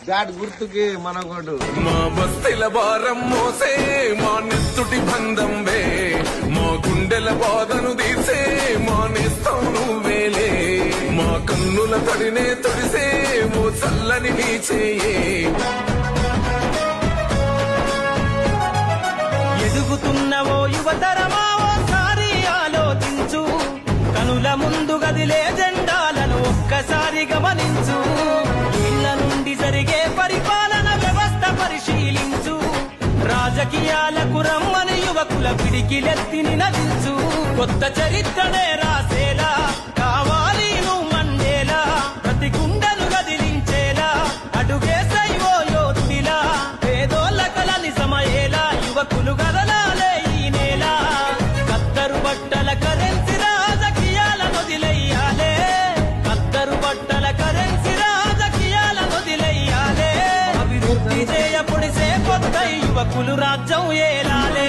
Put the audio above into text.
bat గుర్తుకి మనకోడు మా బస్తీల భారం మోసే మా నెత్తుటి బంధం వే మా గుండెల బాధను తీసే మా నేస్తం నువ్వేలే మా కన్నుల తడినే తొడిసే ఓ చల్లని నీ చేయే ఎదుగుతున్నవో యువతరమా ఓసారి ఆలోచించు కనుల ముందు గదిలే జెండాలను ఒక్కసారి గమనించు ఇళ్ల నుండి జరిగే పరిపాలన వ్యవస్థ పరిశీలించు రాజకీయాలకు రమ్మని యువకుల పిడికిలెత్తి నినదించు కొత్త చరిత్రనే రాసేలా కావాలి నువ్వు మండేలా ప్రతి గుండెను గదిలించేలా అడుగేసై ఓ యోధుడిలా పేదోళ్ళ కల నిజమయ్యేలా యువకులు గదలాలే ఈ నేల కత్తరు బట్టల కరెన్సీ రాజకీయాలను వదిలేయాలే కత్తరు బట్టల కరెన్సీ రాజకీయాలను వదిలేయాలే అభివృద్ధి చేయపొడిసే కొత్త యువకులు రాజ్యం ఏలాలే